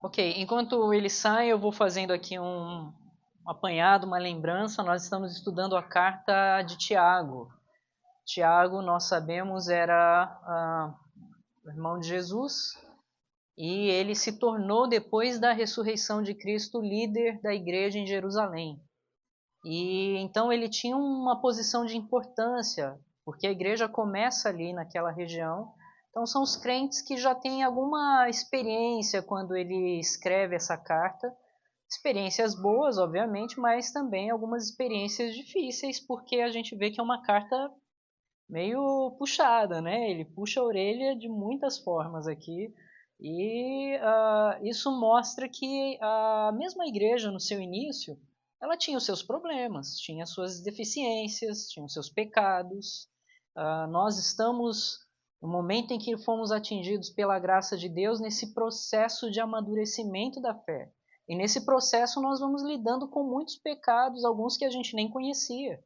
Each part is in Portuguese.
Ok, enquanto ele sai, eu vou fazendo aqui um apanhado, uma lembrança. Nós estamos estudando a carta de Tiago. Tiago, nós sabemos, era o irmão de Jesus e ele se tornou, depois da ressurreição de Cristo, líder da igreja em Jerusalém. E então ele tinha uma posição de importância, porque a igreja começa ali naquela região. Então são os crentes que já têm alguma experiência quando ele escreve essa carta. Experiências boas, obviamente, mas também algumas experiências difíceis, porque a gente vê que é uma carta meio puxada, né? Ele puxa a orelha de muitas formas aqui. E isso mostra que a mesma igreja, no seu início, ela tinha os seus problemas, tinha suas deficiências, tinha os seus pecados. Nós estamos no momento em que fomos atingidos pela graça de Deus nesse processo de amadurecimento da fé. E nesse processo nós vamos lidando com muitos pecados, alguns que a gente nem conhecia.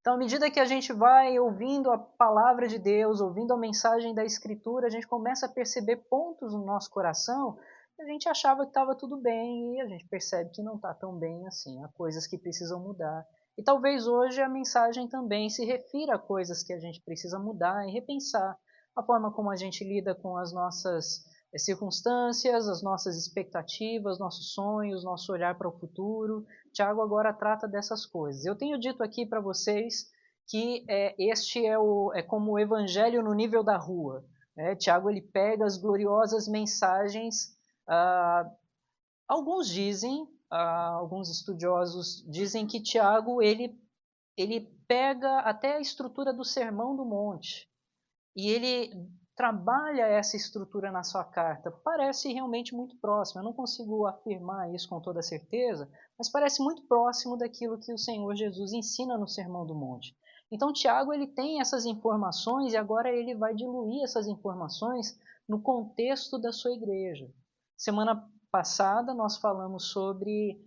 Então, à medida que a gente vai ouvindo a palavra de Deus, ouvindo a mensagem da Escritura, a gente começa a perceber pontos no nosso coração que a gente achava que estava tudo bem e a gente percebe que não está tão bem assim. Há coisas que precisam mudar. E talvez hoje a mensagem também se refira a coisas que a gente precisa mudar e repensar a forma como a gente lida com as nossas circunstâncias, as nossas expectativas, nossos sonhos, nosso olhar para o futuro. Tiago agora trata dessas coisas. Eu tenho dito aqui para vocês que este é como o evangelho no nível da rua. Tiago ele pega as gloriosas mensagens. ah, Alguns dizem, alguns estudiosos dizem que Tiago ele pega até a estrutura do Sermão do Monte e ele trabalha essa estrutura na sua carta. Parece realmente muito próximo. Eu não consigo afirmar isso com toda certeza, mas parece muito próximo daquilo que o Senhor Jesus ensina no Sermão do Monte. Então, Tiago ele tem essas informações e agora ele vai diluir essas informações no contexto da sua igreja. Semana passada nós falamos sobre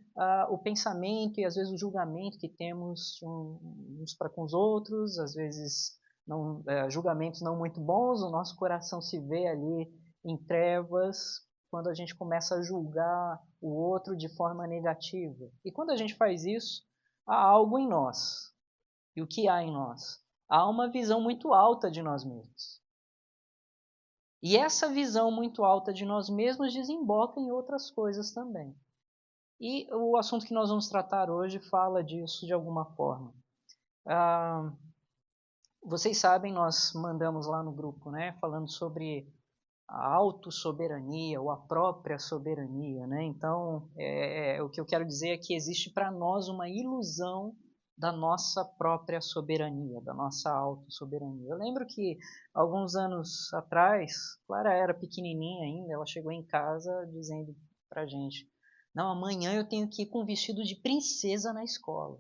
o pensamento e às vezes o julgamento que temos uns para com os outros, às vezes julgamentos não muito bons, o nosso coração se vê ali em trevas quando a gente começa a julgar o outro de forma negativa. E quando a gente faz isso, há algo em nós. E o que há em nós? Há uma visão muito alta de nós mesmos. E essa visão muito alta de nós mesmos desemboca em outras coisas também. E o assunto que nós vamos tratar hoje fala disso de alguma forma. Ah, Vocês sabem, nós mandamos lá no grupo, né, falando sobre a autossoberania ou a própria soberania, né? Então, o que eu quero dizer é que existe para nós uma ilusão da nossa própria soberania, da nossa autossoberania. Eu lembro que alguns anos atrás, Clara era pequenininha ainda, ela chegou em casa dizendo para gente: "Não, amanhã eu tenho que ir com vestido de princesa na escola."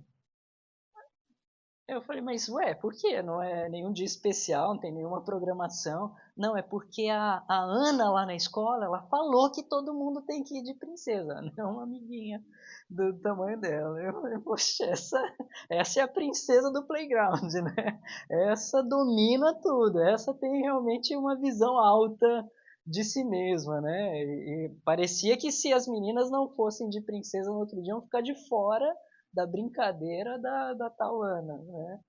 Eu falei, mas ué, por quê? Não é nenhum dia especial, não tem nenhuma programação. Não, é porque a Ana lá na escola, ela falou que todo mundo tem que ir de princesa, não uma amiguinha do tamanho dela. Eu falei, poxa, essa é a princesa do playground, né? Essa domina tudo, essa tem realmente uma visão alta de si mesma, né? E parecia que se as meninas não fossem de princesa no outro dia, iam ficar de fora da brincadeira da tal Ana, né?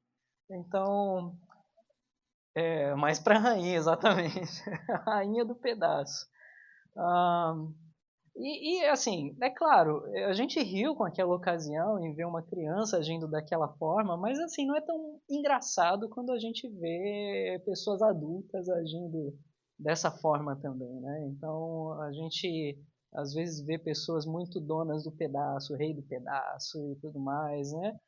Então, mais para a rainha, exatamente. A rainha do pedaço. Ah, assim, é claro, a gente riu com aquela ocasião em ver uma criança agindo daquela forma, mas assim, não é tão engraçado quando a gente vê pessoas adultas agindo dessa forma também, né? Então, a gente às vezes vê pessoas muito donas do pedaço, rei do pedaço e tudo mais, né?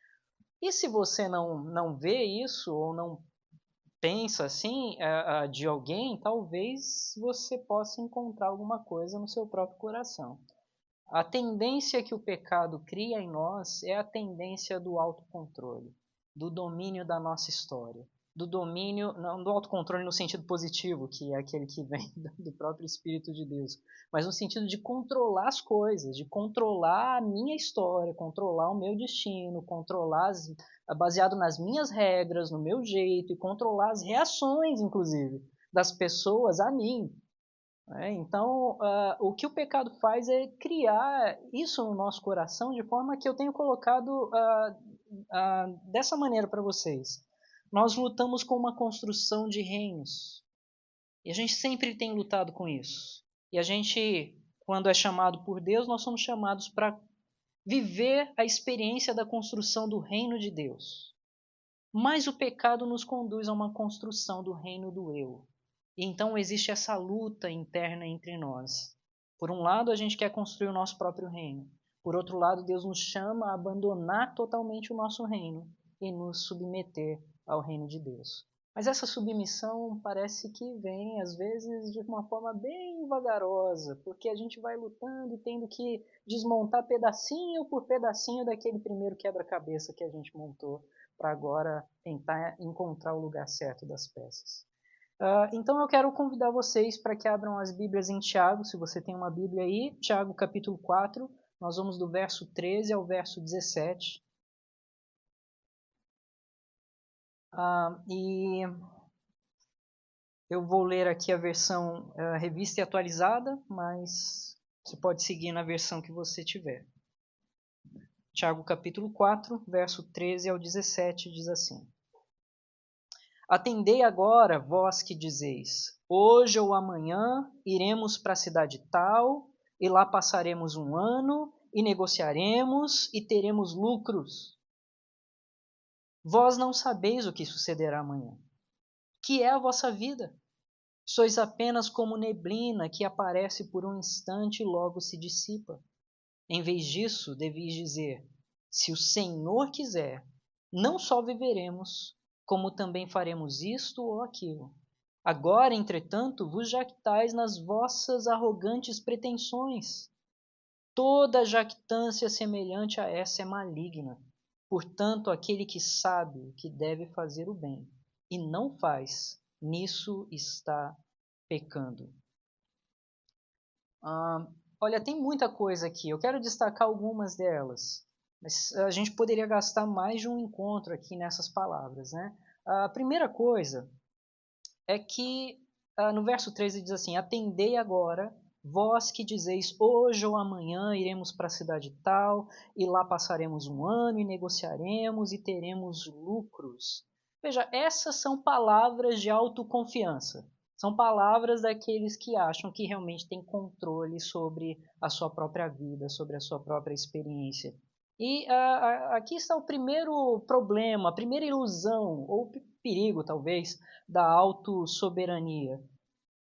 E se você não vê isso ou não pensa assim de alguém, talvez você possa encontrar alguma coisa no seu próprio coração. A tendência que o pecado cria em nós é a tendência do autocontrole, do domínio da nossa história, do domínio, não do autocontrole no sentido positivo, que é aquele que vem do próprio Espírito de Deus, mas no sentido de controlar as coisas, de controlar a minha história, controlar o meu destino, baseado nas minhas regras, no meu jeito, e controlar as reações, inclusive, das pessoas a mim. Então, o que o pecado faz é criar isso no nosso coração de forma que eu tenho colocado dessa maneira para vocês. Nós lutamos com uma construção de reinos. E a gente sempre tem lutado com isso. E a gente, quando é chamado por Deus, nós somos chamados para viver a experiência da construção do reino de Deus. Mas o pecado nos conduz a uma construção do reino do eu. E então existe essa luta interna entre nós. Por um lado, a gente quer construir o nosso próprio reino. Por outro lado, Deus nos chama a abandonar totalmente o nosso reino e nos submeter ao reino de Deus. Mas essa submissão parece que vem, às vezes, de uma forma bem vagarosa, porque a gente vai lutando e tendo que desmontar pedacinho por pedacinho daquele primeiro quebra-cabeça que a gente montou, para agora tentar encontrar o lugar certo das peças. Então eu quero convidar vocês para que abram as Bíblias em Tiago, se você tem uma Bíblia aí, Tiago capítulo 4, nós vamos do verso 13 ao verso 17. E eu vou ler aqui a versão revista e atualizada, mas você pode seguir na versão que você tiver. Tiago capítulo 4, verso 13 ao 17 diz assim: Atendei agora, vós que dizeis, hoje ou amanhã iremos para a cidade tal, e lá passaremos um ano, e negociaremos, e teremos lucros. Vós não sabeis o que sucederá amanhã. Que é a vossa vida? Sois apenas como neblina que aparece por um instante e logo se dissipa. Em vez disso, deveis dizer, se o Senhor quiser, não só viveremos, como também faremos isto ou aquilo. Agora, entretanto, vos jactais nas vossas arrogantes pretensões. Toda jactância semelhante a essa é maligna. Portanto, aquele que sabe que deve fazer o bem e não faz, nisso está pecando. Olha, tem muita coisa aqui. Eu quero destacar algumas delas. Mas a gente poderia gastar mais de um encontro aqui nessas palavras, né? A primeira coisa é que no verso 13 diz assim: Atendei agora, vós que dizeis, hoje ou amanhã iremos para a cidade tal, e lá passaremos um ano e negociaremos e teremos lucros. Veja, essas são palavras de autoconfiança. São palavras daqueles que acham que realmente têm controle sobre a sua própria vida, sobre a sua própria experiência. E aqui está o primeiro problema, a primeira ilusão, ou perigo talvez, da autossoberania.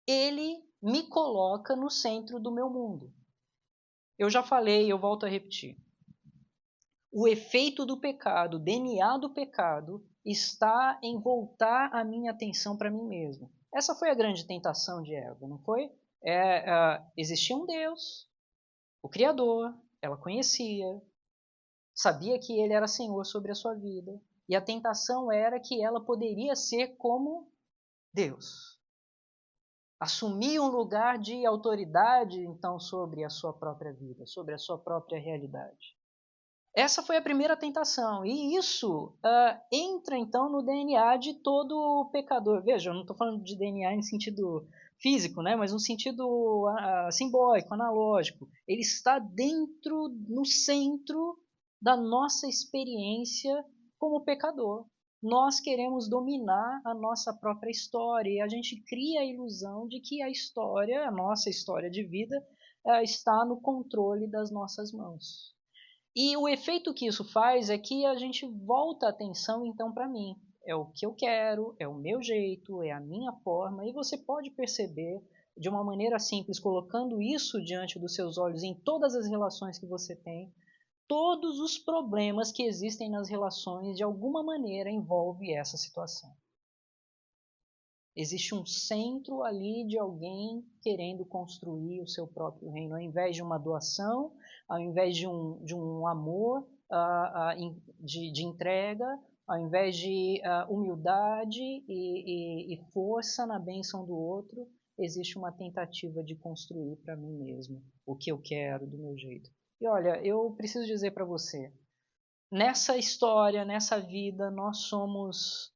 Ele me coloca no centro do meu mundo. Eu já falei, eu volto a repetir. O efeito do pecado, o DNA do pecado, está em voltar a minha atenção para mim mesmo. Essa foi a grande tentação de Eva, não foi? Existia um Deus, o Criador, ela conhecia, sabia que ele era Senhor sobre a sua vida, e a tentação era que ela poderia ser como Deus. Assumir um lugar de autoridade, então, sobre a sua própria vida, sobre a sua própria realidade. Essa foi a primeira tentação, e isso entra, então, no DNA de todo pecador. Veja, eu não estou falando de DNA em sentido físico, né, mas no sentido simbólico, analógico. Ele está dentro, no centro da nossa experiência como pecador. Nós queremos dominar a nossa própria história e a gente cria a ilusão de que a história, a nossa história de vida, está no controle das nossas mãos. E o efeito que isso faz é que a gente volta a atenção então para mim. É o que eu quero, é o meu jeito, é a minha forma, e você pode perceber de uma maneira simples, colocando isso diante dos seus olhos em todas as relações que você tem, todos os problemas que existem nas relações de alguma maneira envolve essa situação. Existe um centro ali de alguém querendo construir o seu próprio reino, ao invés de uma doação, ao invés de um amor de entrega, ao invés de humildade e força na bênção do outro, existe uma tentativa de construir para mim mesmo o que eu quero do meu jeito. E olha, eu preciso dizer para você, nessa história, nessa vida, nós somos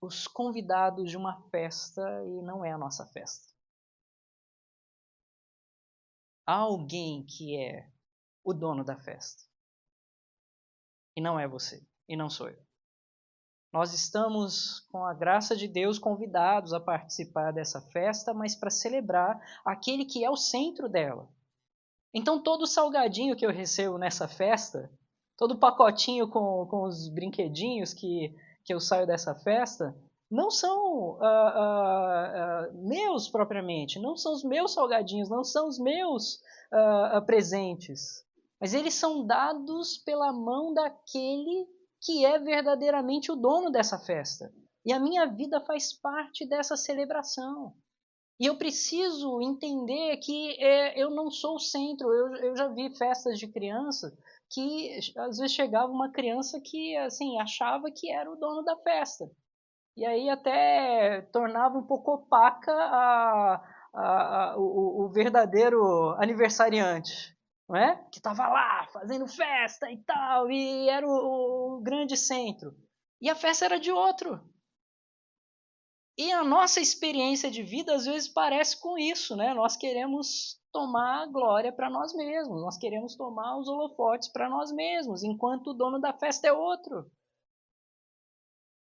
os convidados de uma festa e não é a nossa festa. Há alguém que é o dono da festa. E não é você, e não sou eu. Nós estamos, com a graça de Deus, convidados a participar dessa festa, mas para celebrar aquele que é o centro dela. Então, todo salgadinho que eu recebo nessa festa, todo pacotinho com os brinquedinhos que eu saio dessa festa, não são meus propriamente, não são os meus salgadinhos, não são os meus presentes, mas eles são dados pela mão daquele que é verdadeiramente o dono dessa festa. E a minha vida faz parte dessa celebração. E eu preciso entender que eu não sou o centro. Eu já vi festas de criança que às vezes chegava uma criança que assim achava que era o dono da festa. E aí até tornava um pouco opaca o verdadeiro aniversariante, não é? Que estava lá fazendo festa e tal, e era o grande centro. E a festa era de outro. E a nossa experiência de vida às vezes parece com isso, né? Nós queremos tomar a glória para nós mesmos, nós queremos tomar os holofotes para nós mesmos, enquanto o dono da festa é outro.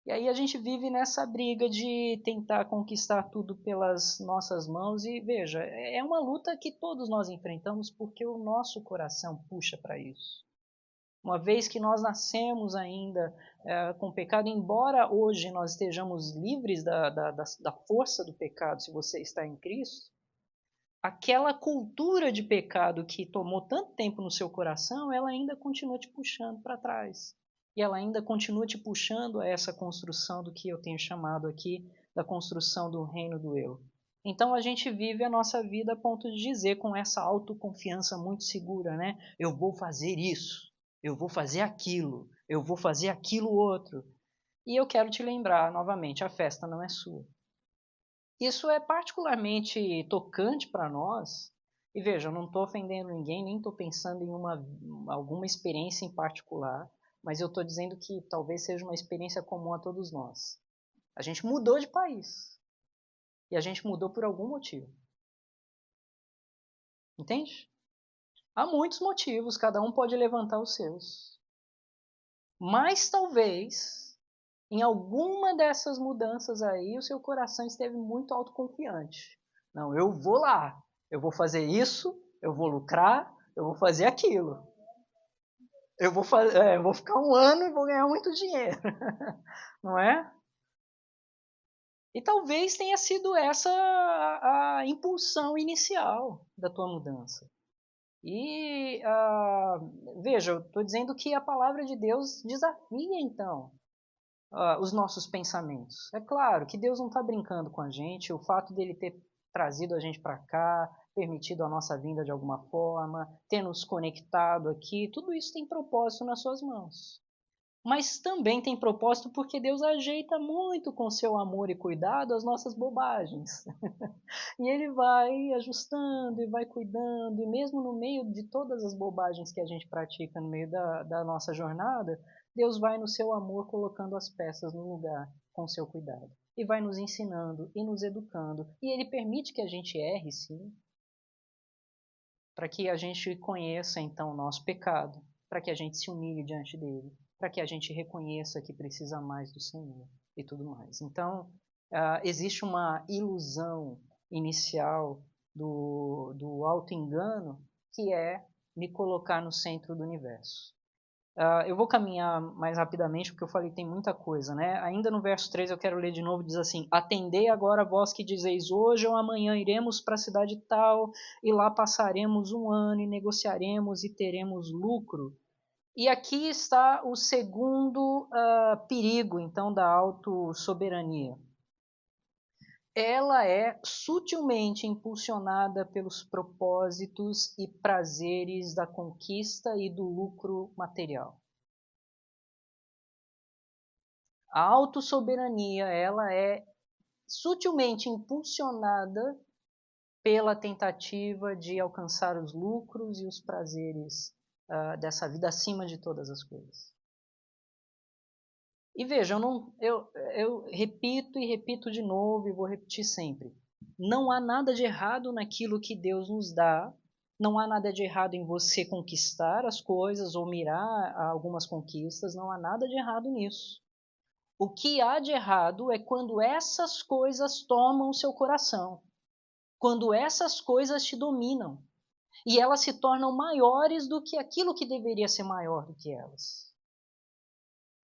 E aí a gente vive nessa briga de tentar conquistar tudo pelas nossas mãos e veja, é uma luta que todos nós enfrentamos porque o nosso coração puxa para isso. Uma vez que nós nascemos ainda com pecado, embora hoje nós estejamos livres da força do pecado, se você está em Cristo, aquela cultura de pecado que tomou tanto tempo no seu coração, ela ainda continua te puxando para trás. E ela ainda continua te puxando a essa construção do que eu tenho chamado aqui, da construção do reino do eu. Então a gente vive a nossa vida a ponto de dizer com essa autoconfiança muito segura, né? Eu vou fazer isso, eu vou fazer aquilo, eu vou fazer aquilo outro. E eu quero te lembrar novamente, a festa não é sua. Isso é particularmente tocante para nós. E veja, eu não estou ofendendo ninguém, nem estou pensando em alguma experiência em particular, mas eu estou dizendo que talvez seja uma experiência comum a todos nós. A gente mudou de país. E a gente mudou por algum motivo. Entende? Há muitos motivos, cada um pode levantar os seus. Mas talvez, em alguma dessas mudanças aí, o seu coração esteve muito autoconfiante. Não, eu vou lá, eu vou fazer isso, eu vou lucrar, eu vou fazer aquilo. Eu vou ficar um ano e vou ganhar muito dinheiro. Não é? E talvez tenha sido essa a impulsão inicial da tua mudança. E veja, eu estou dizendo que a palavra de Deus desafia então os nossos pensamentos. É claro que Deus não está brincando com a gente, o fato dele ter trazido a gente para cá, permitido a nossa vinda de alguma forma, ter nos conectado aqui, tudo isso tem propósito nas suas mãos. Mas também tem propósito porque Deus ajeita muito com seu amor e cuidado as nossas bobagens. E Ele vai ajustando e vai cuidando, e mesmo no meio de todas as bobagens que a gente pratica no meio da nossa jornada, Deus vai no seu amor colocando as peças no lugar com seu cuidado. E vai nos ensinando e nos educando. E Ele permite que a gente erre, sim, para que a gente conheça então o nosso pecado, para que a gente se humilhe diante dele, para que a gente reconheça que precisa mais do Senhor e tudo mais. Então, existe uma ilusão inicial do auto-engano que é me colocar no centro do universo. Eu vou caminhar mais rapidamente porque eu falei que tem muita coisa, né? Ainda no verso 3 eu quero ler de novo, diz assim: Atendei agora vós que dizeis, hoje ou amanhã iremos para a cidade tal, e lá passaremos um ano e negociaremos e teremos lucro. E aqui está o segundo perigo, então, da autossoberania. Ela é sutilmente impulsionada pelos propósitos e prazeres da conquista e do lucro material. A autossoberania, ela é sutilmente impulsionada pela tentativa de alcançar os lucros e os prazeres dessa vida acima de todas as coisas. E veja, eu repito e repito de novo e vou repetir sempre. Não há nada de errado naquilo que Deus nos dá Não há nada de errado em você conquistar as coisas ou mirar a algumas conquistas, não há nada de errado nisso. O que há de errado é quando essas coisas tomam o seu coração, quando essas coisas te dominam e elas se tornam maiores do que aquilo que deveria ser maior do que elas.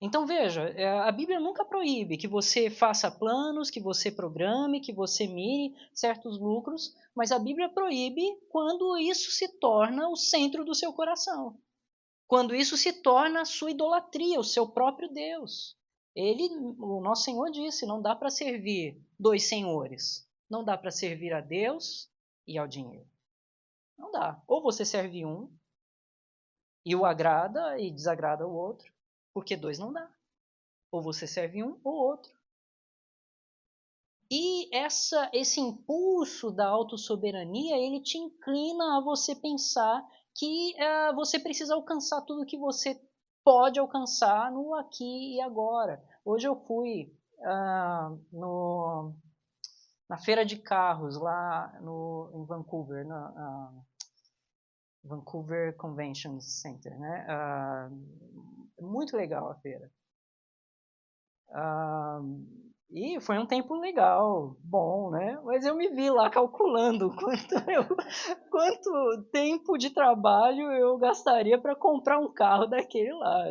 Então veja, a Bíblia nunca proíbe que você faça planos, que você programe, que você mire certos lucros, mas a Bíblia proíbe quando isso se torna o centro do seu coração. Quando isso se torna a sua idolatria, o seu próprio Deus. O nosso Senhor disse, não dá para servir dois senhores. Não dá para servir a Deus e ao dinheiro. Não dá. Ou você serve um e o agrada e desagrada o outro, porque dois não dá. Ou você serve um ou outro. E esse impulso da autossoberania, ele te inclina a você pensar que você precisa alcançar tudo que você pode alcançar no aqui e agora. Hoje eu fui na feira de carros lá em Vancouver, na Vancouver Convention Center, né? Muito legal a feira. E foi um tempo legal, bom, né? Mas eu me vi lá calculando quanto tempo de trabalho eu gastaria para comprar um carro daquele lá.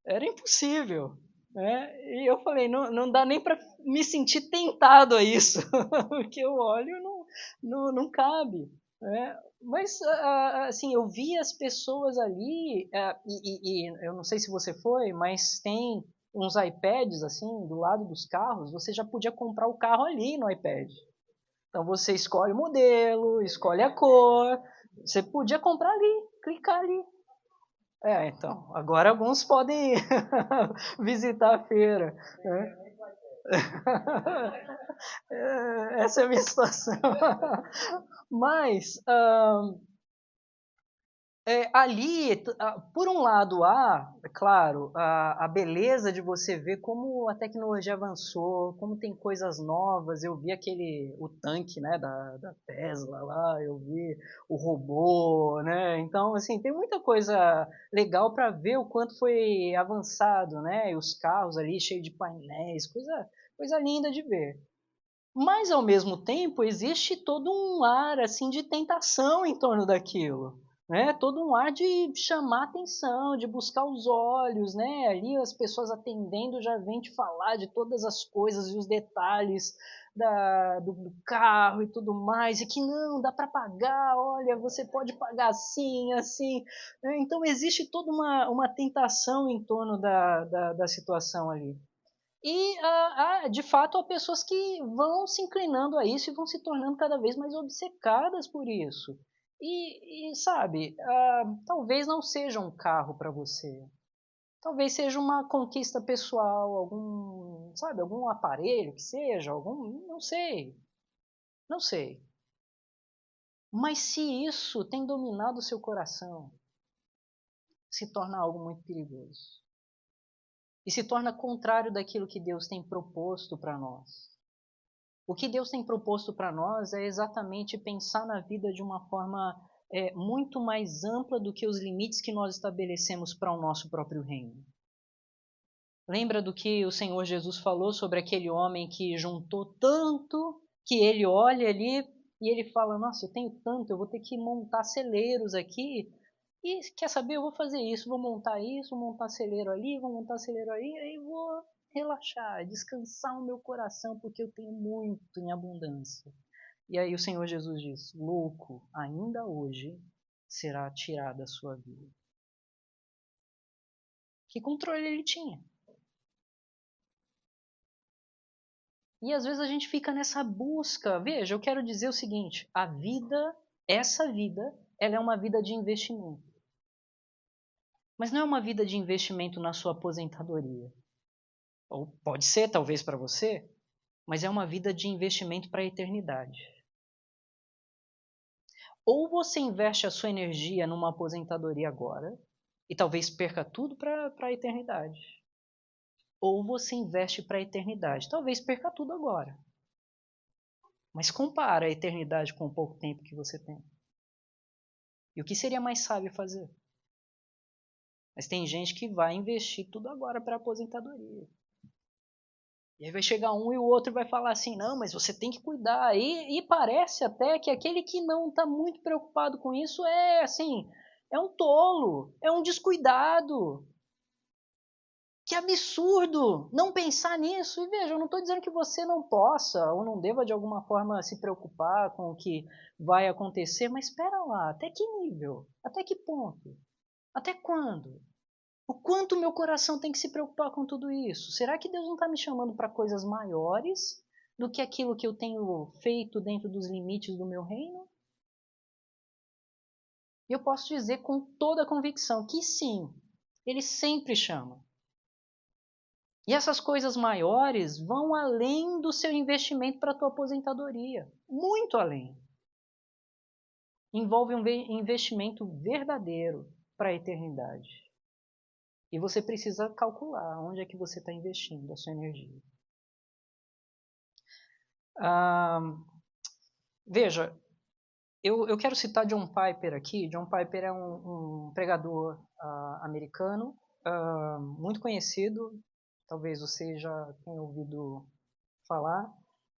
Era impossível, né? E eu falei, não dá nem para me sentir tentado a isso, porque o óleo não cabe, né? Mas, assim, eu vi as pessoas ali, e eu não sei se você foi, mas tem uns iPads, assim, do lado dos carros, você já podia comprar o carro ali no iPad. Então você escolhe o modelo, escolhe a cor, você podia comprar ali, clicar ali. Então, agora alguns podem visitar a feira, né? Essa é a minha situação. Mas, ali, por um lado, há, é claro, a beleza de você ver como a tecnologia avançou, como tem coisas novas. Eu vi o tanque, né, da Tesla lá, eu vi o robô, né? Então, assim, tem muita coisa legal para ver o quanto foi avançado, né? E os carros ali cheios de painéis, coisa linda de ver. Mas, ao mesmo tempo, existe todo um ar assim de tentação em torno daquilo, né? Todo um ar de chamar atenção, de buscar os olhos, né? Ali as pessoas atendendo já vêm te falar de todas as coisas e os detalhes do carro e tudo mais, e que não, dá para pagar, olha, você pode pagar assim, assim. Né? Então, existe toda uma tentação em torno da situação ali. E, de fato, há pessoas que vão se inclinando a isso e vão se tornando cada vez mais obcecadas por isso. Sabe, talvez não seja um carro para você. Talvez seja uma conquista pessoal, algum aparelho que seja, não sei, não sei. Mas se isso tem dominado o seu coração, se torna algo muito perigoso. E se torna contrário daquilo que Deus tem proposto para nós. O que Deus tem proposto para nós é exatamente pensar na vida de uma forma muito mais ampla do que os limites que nós estabelecemos para o nosso próprio reino. Lembra do que o Senhor Jesus falou sobre aquele homem que juntou tanto que ele olha ali e ele fala, nossa, eu tenho tanto, eu vou ter que montar celeiros aqui. E quer saber, eu vou fazer isso, vou montar celeiro ali, vou montar celeiro aí vou relaxar, descansar o meu coração, porque eu tenho muito em abundância. E aí o Senhor Jesus diz, louco, ainda hoje será tirada a sua vida. Que controle ele tinha? E às vezes a gente fica nessa busca. Veja, eu quero dizer o seguinte, essa vida, ela é uma vida de investimento. Mas não é uma vida de investimento na sua aposentadoria. Ou pode ser, talvez, para você, mas é uma vida de investimento para a eternidade. Ou você investe a sua energia numa aposentadoria agora, e talvez perca tudo para a eternidade. Ou você investe para a eternidade, talvez perca tudo agora. Mas compara a eternidade com o pouco tempo que você tem. E o que seria mais sábio fazer? Mas tem gente que vai investir tudo agora para a aposentadoria. E aí vai chegar um e o outro vai falar assim, não, mas você tem que cuidar. E parece até que aquele que não está muito preocupado com isso é assim, é um tolo, é um descuidado. Que absurdo não pensar nisso. E veja, eu não estou dizendo que você não possa ou não deva de alguma forma se preocupar com o que vai acontecer, mas espera lá, até que nível? Até que ponto? Até quando? O quanto meu coração tem que se preocupar com tudo isso? Será que Deus não está me chamando para coisas maiores do que aquilo que eu tenho feito dentro dos limites do meu reino? E eu posso dizer com toda a convicção que sim, Ele sempre chama. E essas coisas maiores vão além do seu investimento para a tua aposentadoria. Muito além. Envolve um investimento verdadeiro para a eternidade. E você precisa calcular onde é que você está investindo a sua energia. Veja, eu quero citar John Piper aqui. John Piper é um pregador americano, muito conhecido. Talvez você já tenha ouvido falar.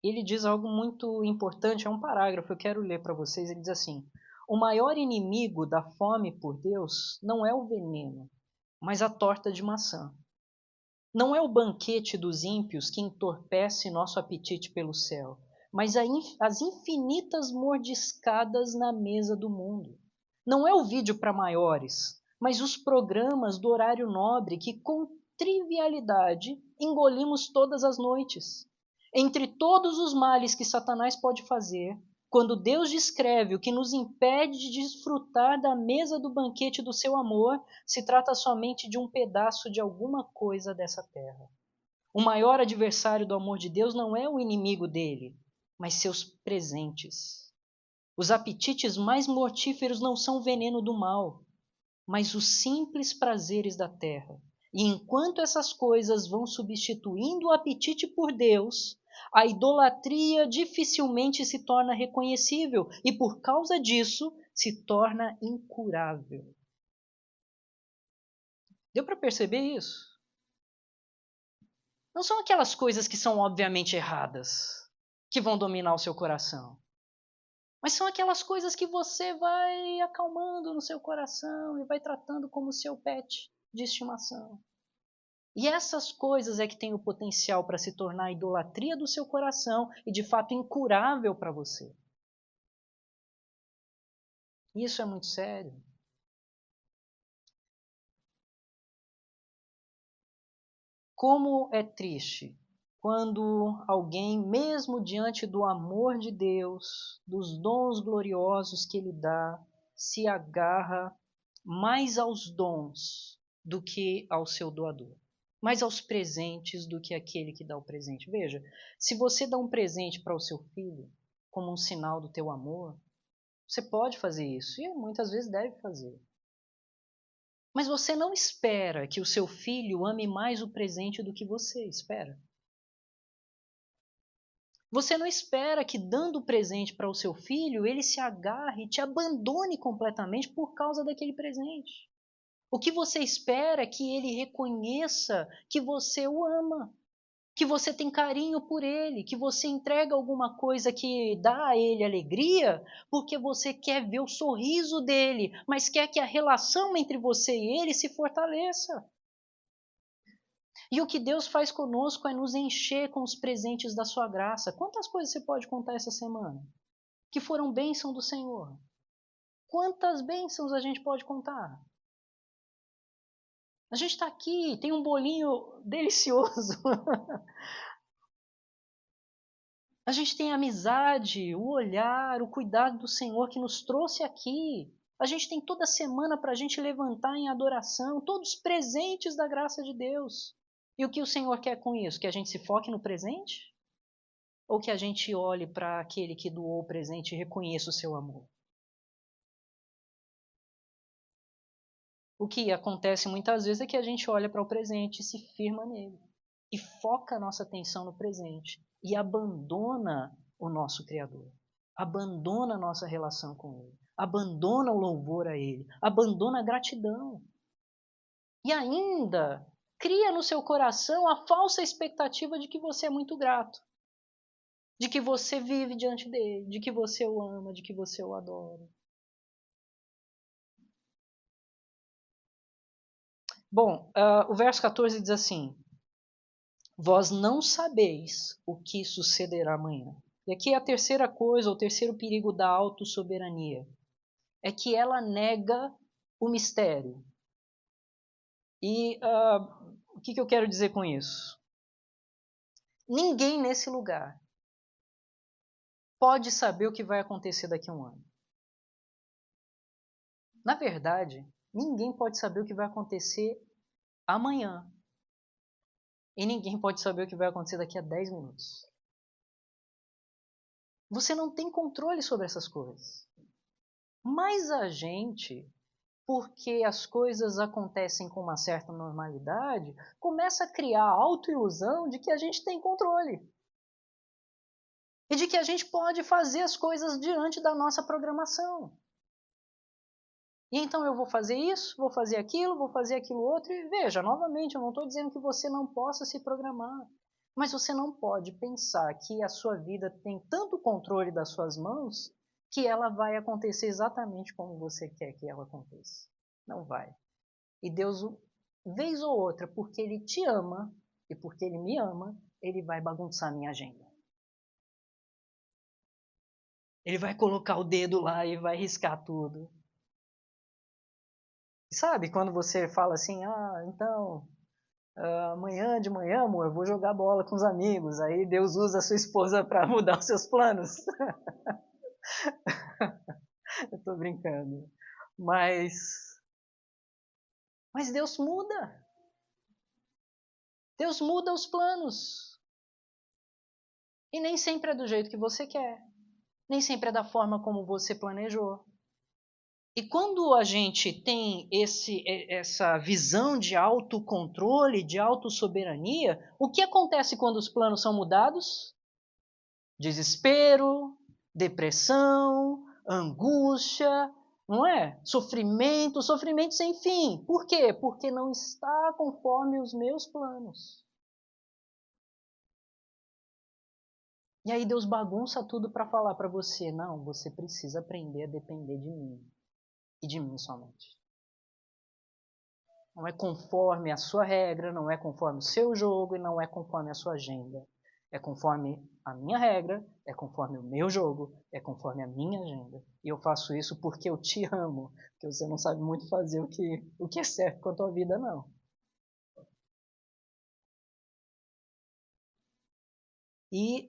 Ele diz algo muito importante, é um parágrafo, eu quero ler para vocês. Ele diz assim: o maior inimigo da fome por Deus não é o veneno, mas a torta de maçã. Não é o banquete dos ímpios que entorpece nosso apetite pelo céu, mas as infinitas mordiscadas na mesa do mundo. Não é o vídeo para maiores, mas os programas do horário nobre que com trivialidade engolimos todas as noites. Entre todos os males que Satanás pode fazer, quando Deus descreve o que nos impede de desfrutar da mesa do banquete do seu amor, se trata somente de um pedaço de alguma coisa dessa terra. O maior adversário do amor de Deus não é o inimigo dele, mas seus presentes. Os apetites mais mortíferos não são o veneno do mal, mas os simples prazeres da terra. E enquanto essas coisas vão substituindo o apetite por Deus, a idolatria dificilmente se torna reconhecível e, por causa disso, se torna incurável. Deu para perceber isso? Não são aquelas coisas que são obviamente erradas que vão dominar o seu coração. Mas são aquelas coisas que você vai acalmando no seu coração e vai tratando como seu pet de estimação. E essas coisas é que têm o potencial para se tornar a idolatria do seu coração e de fato incurável para você. Isso é muito sério. Como é triste quando alguém, mesmo diante do amor de Deus, dos dons gloriosos que Ele dá, se agarra mais aos dons do que ao seu doador. Mais aos presentes do que aquele que dá o presente. Veja, se você dá um presente para o seu filho, como um sinal do teu amor, você pode fazer isso e muitas vezes deve fazer. Mas você não espera que o seu filho ame mais o presente do que você espera. Você não espera que, dando o presente para o seu filho, ele se agarre e te abandone completamente por causa daquele presente. O que você espera é que ele reconheça que você o ama, que você tem carinho por ele, que você entrega alguma coisa que dá a ele alegria, porque você quer ver o sorriso dele, mas quer que a relação entre você e ele se fortaleça. E o que Deus faz conosco é nos encher com os presentes da sua graça. Quantas coisas você pode contar essa semana que foram bênção do Senhor? Quantas bênçãos a gente pode contar? A gente está aqui, tem um bolinho delicioso. A gente tem a amizade, o olhar, o cuidado do Senhor que nos trouxe aqui. A gente tem toda semana para a gente levantar em adoração, todos presentes da graça de Deus. E o que o Senhor quer com isso? Que a gente se foque no presente? Ou que a gente olhe para aquele que doou o presente e reconheça o seu amor? O que acontece muitas vezes é que a gente olha para o presente e se firma nele. E foca a nossa atenção no presente. E abandona o nosso Criador. abandona a nossa relação com Ele, abandona o louvor a Ele, abandona a gratidão. E ainda cria no seu coração a falsa expectativa de que você é muito grato, de que você vive diante dele, de que você o ama, de que você o adora. Bom, o verso 14 diz assim: vós não sabeis o que sucederá amanhã. E aqui a terceira coisa, o terceiro perigo da autossoberania, é que ela nega o mistério. E o que eu quero dizer com isso? Ninguém nesse lugar pode saber o que vai acontecer daqui a um ano. Na verdade, ninguém pode saber o que vai acontecer amanhã. E ninguém pode saber o que vai acontecer daqui a 10 minutos. Você não tem controle sobre essas coisas. Mas a gente, porque as coisas acontecem com uma certa normalidade, começa a criar a autoilusão de que a gente tem controle. E de que a gente pode fazer as coisas diante da nossa programação. E então eu vou fazer isso, vou fazer aquilo outro, e veja, novamente, eu não estou dizendo que você não possa se programar. Mas você não pode pensar que a sua vida tem tanto controle das suas mãos que ela vai acontecer exatamente como você quer que ela aconteça. Não vai. E Deus, vez ou outra, porque Ele te ama e porque Ele me ama, Ele vai bagunçar a minha agenda. Ele vai colocar o dedo lá e vai riscar tudo. Sabe, quando você fala assim, então, amanhã de manhã, amor, eu vou jogar bola com os amigos. Aí Deus usa a sua esposa para mudar os seus planos. Eu tô brincando. Mas Deus muda. Deus muda os planos. E nem sempre é do jeito que você quer. Nem sempre é da forma como você planejou. E quando a gente tem essa visão de autocontrole, de autossoberania, o que acontece quando os planos são mudados? Desespero, depressão, angústia, não é? Sofrimento, sofrimento sem fim. Por quê? Porque não está conforme os meus planos. E aí Deus bagunça tudo para falar para você, não, você precisa aprender a depender de mim. E de mim somente. Não é conforme a sua regra, não é conforme o seu jogo e não é conforme a sua agenda. É conforme a minha regra, é conforme o meu jogo, é conforme a minha agenda. E eu faço isso porque eu te amo, porque você não sabe muito fazer o que é certo com a tua vida, não. E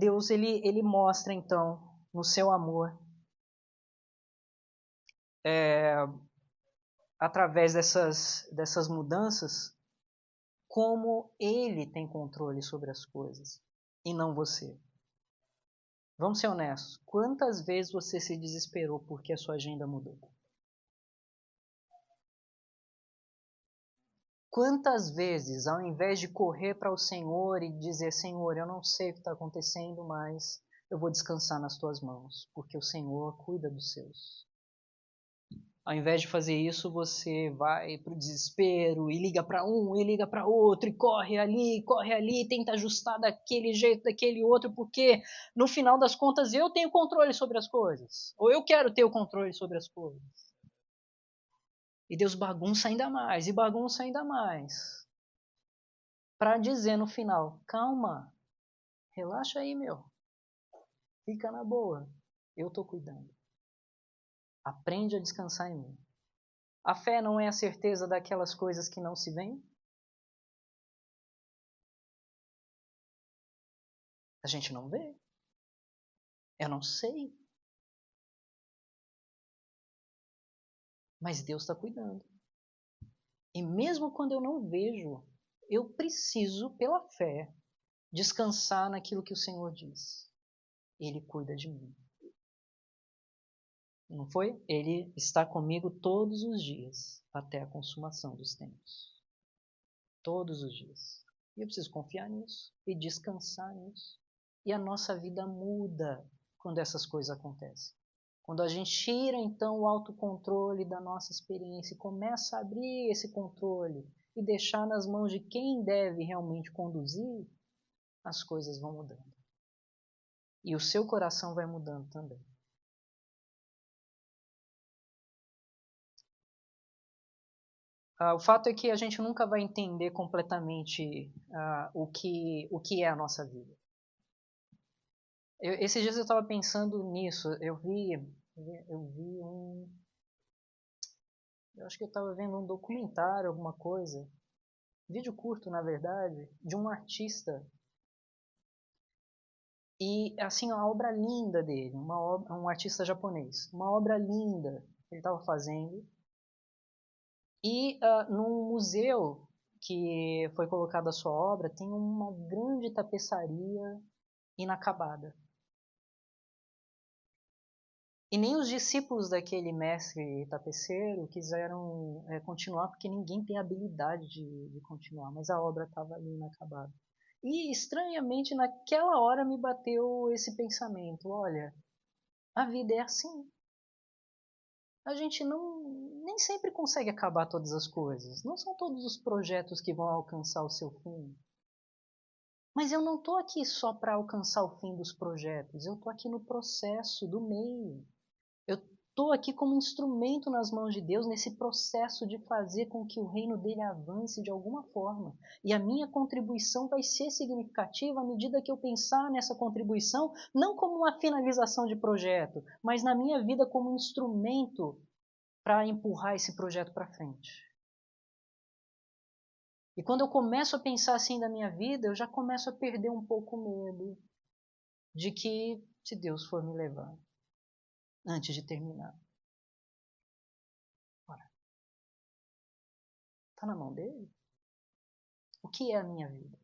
Deus, ele mostra, então, no seu amor, através dessas mudanças, como Ele tem controle sobre as coisas, e não você. Vamos ser honestos. Quantas vezes você se desesperou porque a sua agenda mudou? Quantas vezes, ao invés de correr para o Senhor e dizer, Senhor, eu não sei o que está acontecendo, mas eu vou descansar nas tuas mãos, porque o Senhor cuida dos seus. Ao invés de fazer isso, você vai para o desespero e liga para um, e liga para outro, e corre ali, tenta ajustar daquele jeito, daquele outro, porque no final das contas eu tenho controle sobre as coisas, ou eu quero ter o controle sobre as coisas. E Deus bagunça ainda mais, e bagunça ainda mais, para dizer no final, calma, relaxa aí, meu, fica na boa, eu estou cuidando. Aprende a descansar em mim. A fé não é a certeza daquelas coisas que não se veem? A gente não vê. Eu não sei. Mas Deus está cuidando. E mesmo quando eu não vejo, eu preciso, pela fé, descansar naquilo que o Senhor diz. Ele cuida de mim. Não foi? Ele está comigo todos os dias, até a consumação dos tempos. Todos os dias. E eu preciso confiar nisso e descansar nisso. E a nossa vida muda quando essas coisas acontecem. Quando a gente tira, então, o autocontrole da nossa experiência e começa a abrir esse controle e deixar nas mãos de quem deve realmente conduzir, as coisas vão mudando. E o seu coração vai mudando também. O fato é que a gente nunca vai entender completamente o que é a nossa vida. Esses dias eu estava pensando nisso. Eu acho que eu estava vendo um documentário, alguma coisa, vídeo curto, na verdade, de um artista. E, assim, uma obra linda dele, um artista japonês, uma obra linda que ele estava fazendo. E no museu que foi colocada a sua obra, tem uma grande tapeçaria inacabada. E nem os discípulos daquele mestre tapeceiro quiseram continuar, porque ninguém tem habilidade de continuar, mas a obra estava ali inacabada. E, estranhamente, naquela hora me bateu esse pensamento: olha, a vida é assim. A gente nem sempre consegue acabar todas as coisas. Não são todos os projetos que vão alcançar o seu fim. Mas eu não estou aqui só para alcançar o fim dos projetos. Eu estou aqui no processo do meio. Eu estou aqui como instrumento nas mãos de Deus nesse processo de fazer com que o reino dele avance de alguma forma. E a minha contribuição vai ser significativa à medida que eu pensar nessa contribuição, não como uma finalização de projeto, mas na minha vida como instrumento para empurrar esse projeto para frente. E quando eu começo a pensar assim da minha vida, eu já começo a perder um pouco o medo de que, se Deus for me levar, antes de terminar, está na mão dele? O que é a minha vida?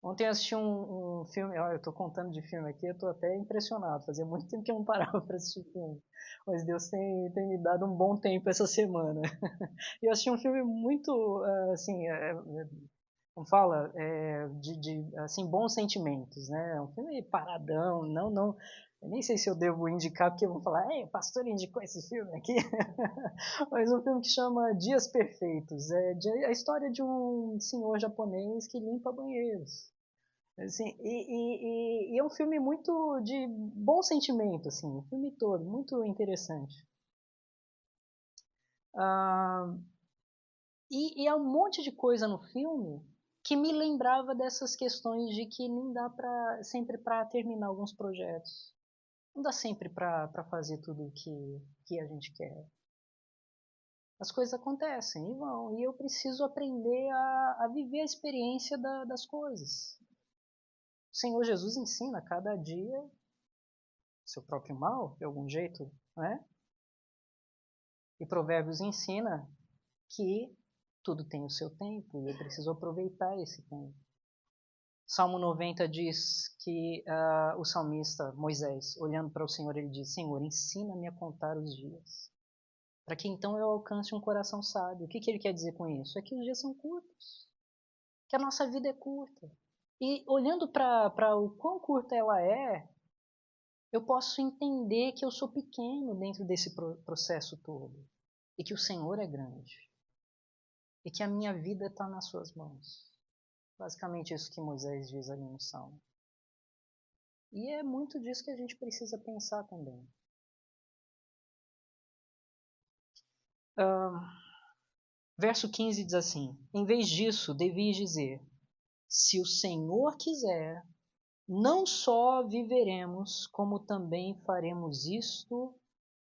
Ontem eu assisti um filme, olha, eu estou contando de filme aqui, eu estou até impressionado, fazia muito tempo que eu não parava para assistir filme, mas Deus tem me dado um bom tempo essa semana. E eu assisti um filme muito, assim, como fala, assim, bons sentimentos, né? É um filme paradão, não, eu nem sei se eu devo indicar, porque vão falar, o pastor indicou esse filme aqui. Mas um filme que chama Dias Perfeitos. É a história de um senhor japonês que limpa banheiros. Assim, e é um filme muito de bom sentimento, assim, o filme todo, muito interessante. E é um monte de coisa no filme que me lembrava dessas questões de que não dá sempre para terminar alguns projetos. Não dá sempre para fazer tudo o que a gente quer. As coisas acontecem e vão, e eu preciso aprender a viver a experiência das coisas. O Senhor Jesus ensina a cada dia seu próprio mal, de algum jeito, né? E Provérbios ensina que tudo tem o seu tempo e eu preciso aproveitar esse tempo. Salmo 90 diz que o salmista Moisés, olhando para o Senhor, ele diz: Senhor, ensina-me a contar os dias, para que então eu alcance um coração sábio. O que ele quer dizer com isso? É que os dias são curtos, que a nossa vida é curta. E olhando para o quão curta ela é, eu posso entender que eu sou pequeno dentro desse processo todo, e que o Senhor é grande, e que a minha vida está nas suas mãos. Basicamente isso que Moisés diz ali no Salmo. E é muito disso que a gente precisa pensar também. Verso 15 diz assim: em vez disso, devias dizer: se o Senhor quiser, não só viveremos, como também faremos isto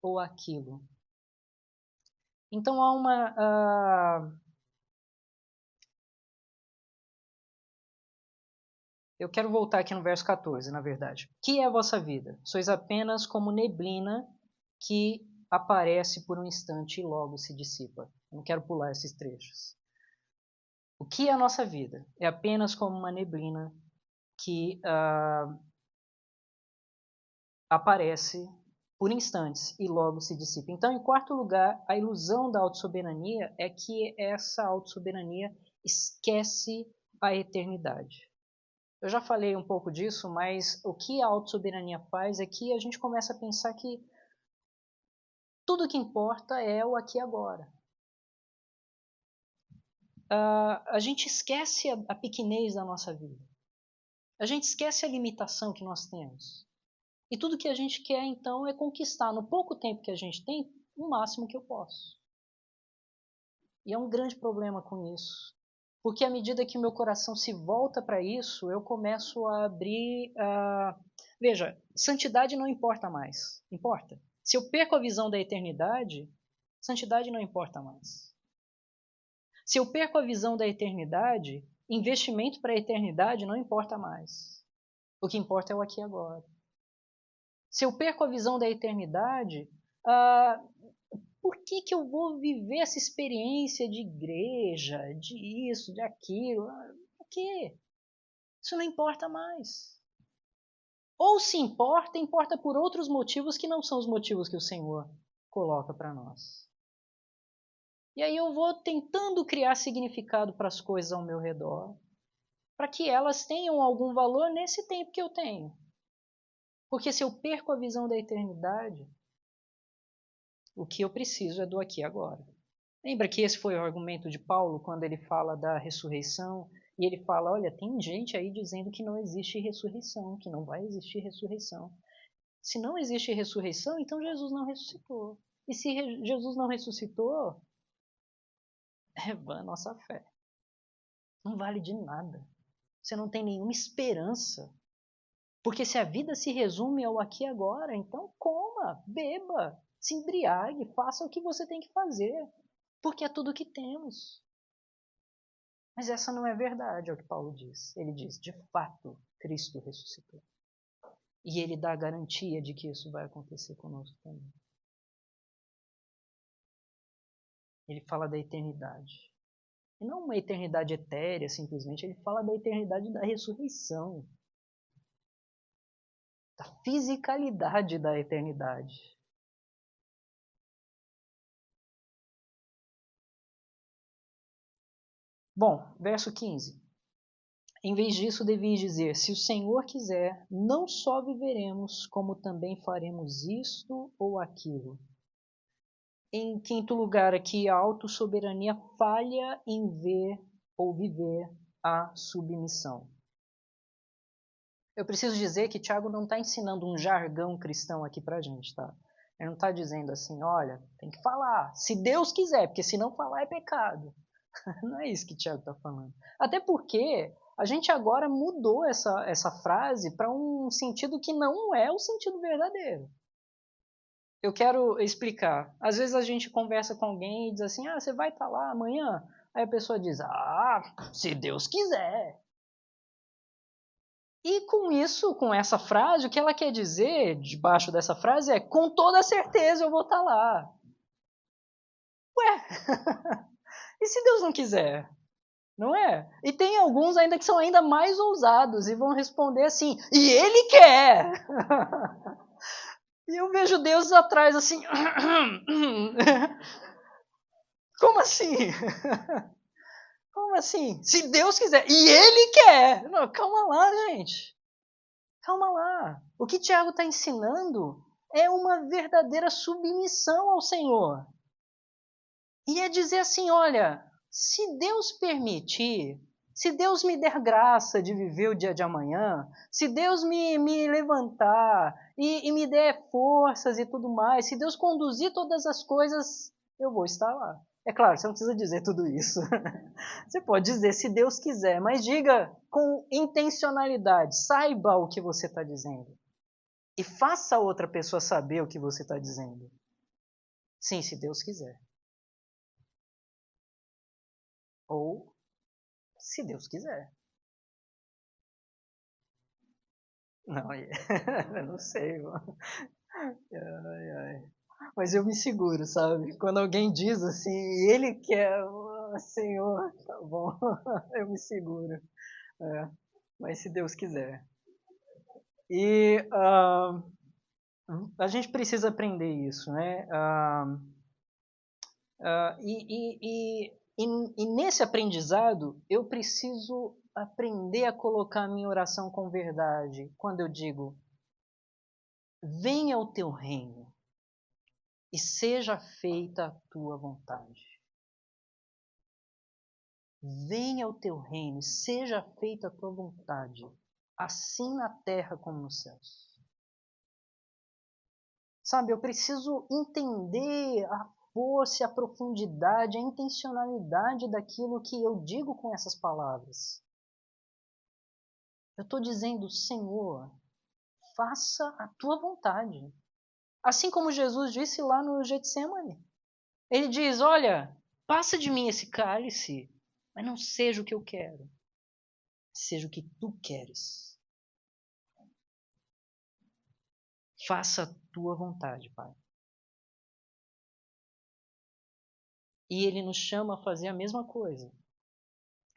ou aquilo. Então há uma. Eu quero voltar aqui no verso 14, na verdade. Que é a vossa vida? Sois apenas como neblina que aparece por um instante e logo se dissipa. Eu não quero pular esses trechos. O que é a nossa vida? É apenas como uma neblina que aparece por instantes e logo se dissipa. Então, em quarto lugar, a ilusão da autossoberania é que essa autossoberania esquece a eternidade. Eu já falei um pouco disso, mas o que a autossoberania faz é que a gente começa a pensar que tudo que importa é o aqui e agora. A gente esquece a pequenez da nossa vida. A gente esquece a limitação que nós temos. E tudo que a gente quer, então, é conquistar, no pouco tempo que a gente tem, o máximo que eu posso. E é um grande problema com isso. Porque à medida que o meu coração se volta para isso, eu começo a abrir... Veja, santidade não importa mais. Importa. Se eu perco a visão da eternidade, santidade não importa mais. Se eu perco a visão da eternidade, investimento para a eternidade não importa mais. O que importa é o aqui e agora. Se eu perco a visão da eternidade, por que eu vou viver essa experiência de igreja, de isso, de aquilo? Por quê? Isso não importa mais. Ou se importa, importa por outros motivos que não são os motivos que o Senhor coloca para nós. E aí eu vou tentando criar significado para as coisas ao meu redor, para que elas tenham algum valor nesse tempo que eu tenho. Porque se eu perco a visão da eternidade, o que eu preciso é do aqui e agora. Lembra que esse foi o argumento de Paulo quando ele fala da ressurreição? E ele fala, olha, tem gente aí dizendo que não existe ressurreição, que não vai existir ressurreição. Se não existe ressurreição, então Jesus não ressuscitou. E se Jesus não ressuscitou, é vã a nossa fé. Não vale de nada. Você não tem nenhuma esperança. Porque se a vida se resume ao aqui e agora, então coma, beba, se embriague, faça o que você tem que fazer. Porque é tudo o que temos. Mas essa não é verdade, é o que Paulo diz. Ele diz, de fato, Cristo ressuscitou. E ele dá a garantia de que isso vai acontecer conosco também. Ele fala da eternidade. E não uma eternidade etérea, simplesmente. Ele fala da eternidade da ressurreição. Da fisicalidade da eternidade. Bom, verso 15. Em vez disso, devias dizer, se o Senhor quiser, não só viveremos, como também faremos isto ou aquilo. Em quinto lugar, aqui, a autossoberania falha em ver ou viver a submissão. Eu preciso dizer que Tiago não está ensinando um jargão cristão aqui para a gente, tá? Ele não está dizendo assim, olha, tem que falar, se Deus quiser, porque se não falar é pecado. Não é isso que Tiago está falando. Até porque a gente agora mudou essa frase para um sentido que não é o sentido verdadeiro. Eu quero explicar. Às vezes a gente conversa com alguém e diz assim, você vai estar lá amanhã? Aí a pessoa diz, se Deus quiser. E com isso, com essa frase, o que ela quer dizer debaixo dessa frase é, com toda certeza eu vou estar lá. Ué, e se Deus não quiser? Não é? E tem alguns ainda que são ainda mais ousados e vão responder assim, e ele quer! E eu vejo Deus atrás assim, como assim? Como assim? Se Deus quiser, e ele quer! Não, calma lá, gente. Calma lá. O que Tiago está ensinando é uma verdadeira submissão ao Senhor. E é dizer assim, olha, se Deus permitir, se Deus me der graça de viver o dia de amanhã, se Deus me levantar e me der forças e tudo mais, se Deus conduzir todas as coisas, eu vou estar lá. É claro, você não precisa dizer tudo isso. Você pode dizer se Deus quiser, mas diga com intencionalidade, saiba o que você está dizendo. E faça a outra pessoa saber o que você está dizendo. Sim, se Deus quiser. Ou se Deus quiser. Não, eu não sei, mano. Ai, ai. Mas eu me seguro, sabe? Quando alguém diz assim, ele quer, Senhor, tá bom, eu me seguro. É, mas se Deus quiser. E a gente precisa aprender isso, né? E nesse aprendizado, eu preciso aprender a colocar a minha oração com verdade quando eu digo: venha o teu reino e seja feita a tua vontade. Venha o teu reino e seja feita a tua vontade, assim na terra como nos céus. Sabe, eu preciso entender a força, a profundidade, a intencionalidade daquilo que eu digo com essas palavras. Eu estou dizendo: Senhor, faça a tua vontade. Assim como Jesus disse lá no Getsemane. Ele diz: olha, passa de mim esse cálice, mas não seja o que eu quero, seja o que tu queres. Faça a tua vontade, Pai. E Ele nos chama a fazer a mesma coisa.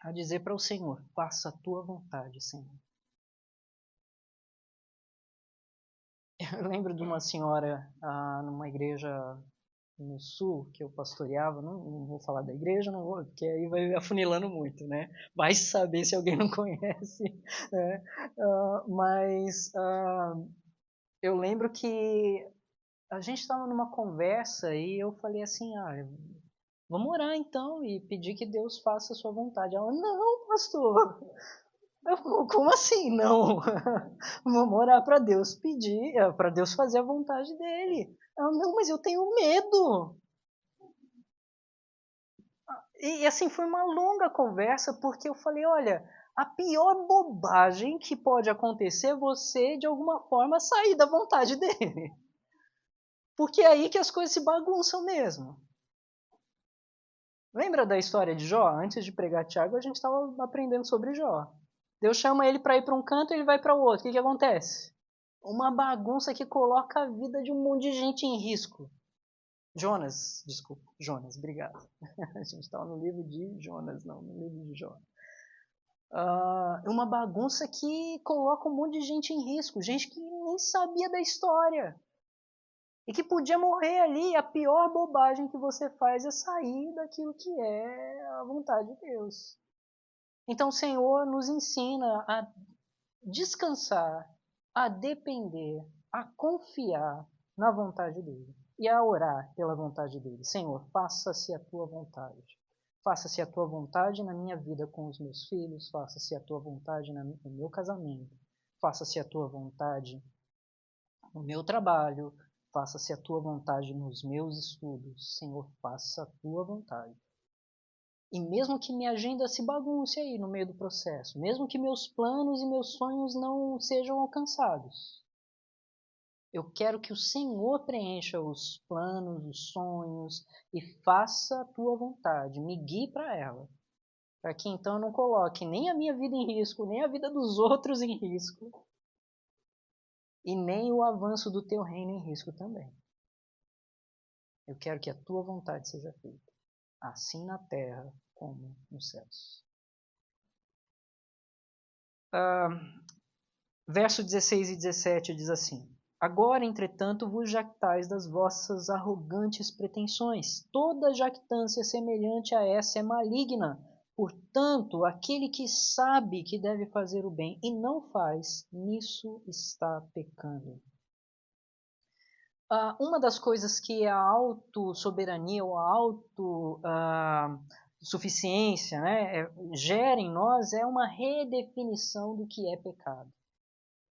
A dizer para o Senhor: faça a tua vontade, Senhor. Eu lembro de uma senhora numa igreja no sul que eu pastoreava, não vou falar da igreja, não vou, porque aí vai afunilando muito, né? Vai saber se alguém não conhece, né? Mas eu lembro que a gente estava numa conversa e eu falei assim: vamos orar então e pedir que Deus faça a sua vontade. Ela: não, pastor. Como assim não? Vamos orar para Deus pedir, para Deus fazer a vontade dele. Ela: não, mas eu tenho medo. E assim, foi uma longa conversa, porque eu falei: olha, a pior bobagem que pode acontecer é você, de alguma forma, sair da vontade dele. Porque é aí que as coisas se bagunçam mesmo. Lembra da história de Jó? Antes de pregar Tiago, a gente estava aprendendo sobre Jó. Deus chama ele para ir para um canto e ele vai para o outro. O que acontece? Uma bagunça que coloca a vida de um monte de gente em risco. Jonas, desculpa, Jonas, obrigado. A gente estava no livro de Jonas, não no livro de Jó. Uma bagunça que coloca um monte de gente em risco, gente que nem sabia da história e que podia morrer ali. A pior bobagem que você faz é sair daquilo que é a vontade de Deus. Então o Senhor nos ensina a descansar, a depender, a confiar na vontade dele e a orar pela vontade dele. Senhor, faça-se a tua vontade. Faça-se a tua vontade na minha vida com os meus filhos, faça-se a tua vontade no meu casamento, faça-se a tua vontade no meu trabalho, faça-se a tua vontade nos meus estudos. Senhor, faça a tua vontade. E mesmo que minha agenda se bagunce aí no meio do processo, mesmo que meus planos e meus sonhos não sejam alcançados, eu quero que o Senhor preencha os planos, os sonhos e faça a tua vontade, me guie para ela. Para que então eu não coloque nem a minha vida em risco, nem a vida dos outros em risco, e nem o avanço do teu reino em risco também. Eu quero que a tua vontade seja feita, assim na terra como nos céus. Verso 16 e 17 diz assim: agora, entretanto, vos jactais das vossas arrogantes pretensões. Toda jactância semelhante a essa é maligna. Portanto, aquele que sabe que deve fazer o bem e não faz, nisso está pecando. Uma das coisas que a autossoberania ou a autossuficiência, né, gera em nós é uma redefinição do que é pecado.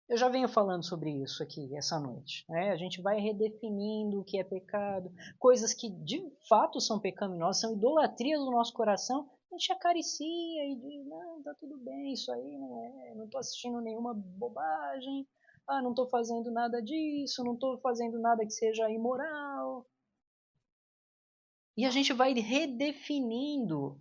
Eu já venho falando sobre isso aqui essa noite. Né? A gente vai redefinindo o que é pecado, coisas que de fato são pecaminosas, são idolatrias do nosso coração. A gente acaricia e diz: não, tá tudo bem, isso aí não estou assistindo nenhuma bobagem, não estou fazendo nada disso, não estou fazendo nada que seja imoral. E a gente vai redefinindo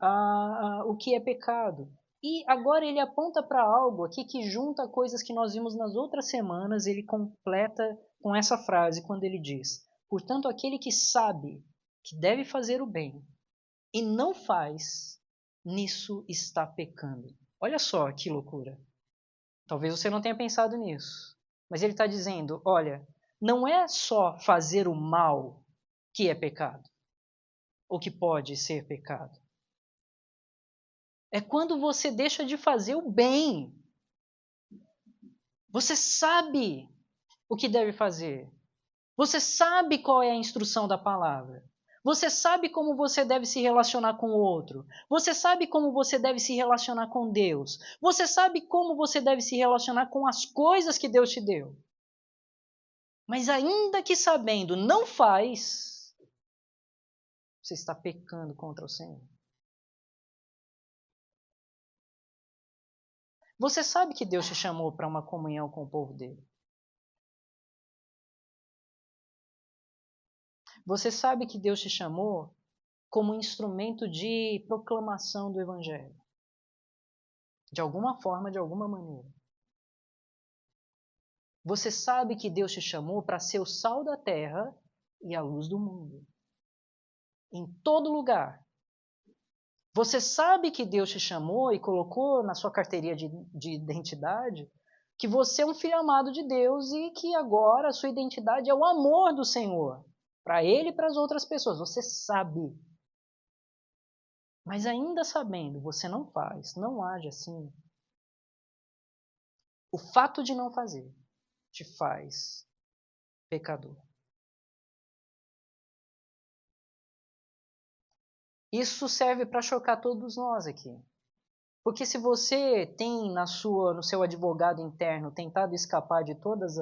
o que é pecado. E agora ele aponta para algo aqui que junta coisas que nós vimos nas outras semanas, ele completa com essa frase quando ele diz: portanto, aquele que sabe que deve fazer o bem e não faz, nisso está pecando. Olha só que loucura. Talvez você não tenha pensado nisso, mas ele está dizendo: olha, não é só fazer o mal que é pecado, ou que pode ser pecado. É quando você deixa de fazer o bem. Você sabe o que deve fazer. Você sabe qual é a instrução da palavra. Você sabe como você deve se relacionar com o outro. Você sabe como você deve se relacionar com Deus. Você sabe como você deve se relacionar com as coisas que Deus te deu. Mas ainda que sabendo, não faz, você está pecando contra o Senhor. Você sabe que Deus te chamou para uma comunhão com o povo dele. Você sabe que Deus te chamou como instrumento de proclamação do Evangelho. De alguma forma, de alguma maneira. Você sabe que Deus te chamou para ser o sal da terra e a luz do mundo. Em todo lugar. Você sabe que Deus te chamou e colocou na sua carteirinha de identidade que você é um filho amado de Deus e que agora a sua identidade é o amor do Senhor. Para Ele e para as outras pessoas. Você sabe. Mas ainda sabendo, você não faz, não age assim. O fato de não fazer te faz pecador. Isso serve para chocar todos nós aqui. Porque se você tem no seu advogado interno tentado escapar de todas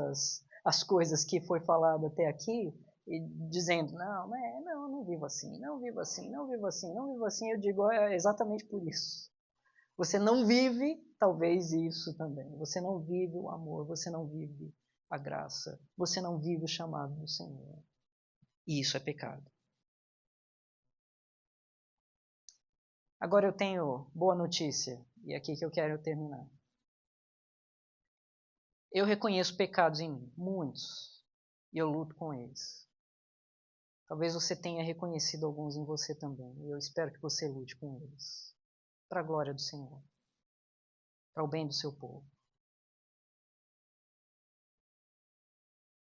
as coisas que foi falado até aqui, e dizendo, não vivo assim, não vivo assim, não vivo assim, não vivo assim, eu digo, é exatamente por isso. Você não vive, talvez isso também. Você não vive o amor, você não vive a graça, você não vive o chamado do Senhor. E isso é pecado. Agora eu tenho boa notícia, e é aqui que eu quero terminar. Eu reconheço pecados em mim, muitos, e eu luto com eles. Talvez você tenha reconhecido alguns em você também, e eu espero que você lute com eles, para a glória do Senhor, para o bem do seu povo.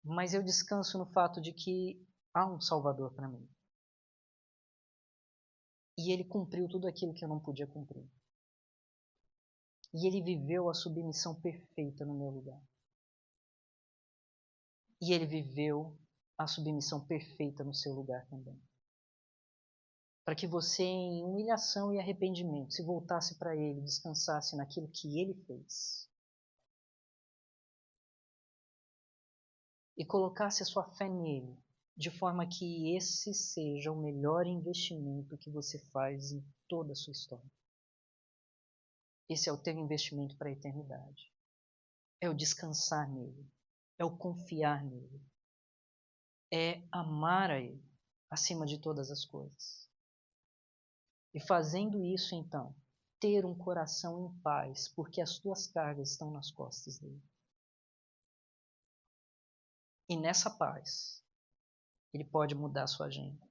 Mas eu descanso no fato de que há um Salvador para mim. E ele cumpriu tudo aquilo que eu não podia cumprir. E ele viveu a submissão perfeita no meu lugar. E ele viveu a submissão perfeita no seu lugar também. Para que você, em humilhação e arrependimento, se voltasse para ele, descansasse naquilo que ele fez. E colocasse a sua fé nele, de forma que esse seja o melhor investimento que você faz em toda a sua história. Esse é o teu investimento para a eternidade. É o descansar nele. É o confiar nele. É amar a ele acima de todas as coisas. E fazendo isso, então, ter um coração em paz, porque as tuas cargas estão nas costas dele. E nessa paz, ele pode mudar a sua agenda.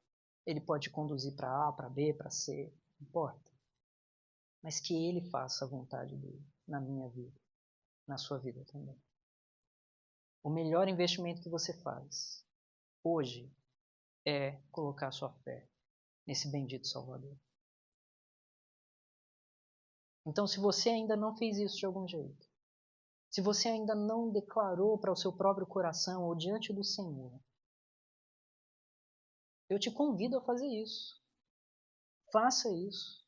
Ele pode te conduzir para A, para B, para C, não importa. Mas que ele faça a vontade dele na minha vida, na sua vida também. O melhor investimento que você faz hoje é colocar sua fé nesse bendito Salvador. Então, se você ainda não fez isso de algum jeito, se você ainda não declarou para o seu próprio coração ou diante do Senhor, eu te convido a fazer isso. Faça isso.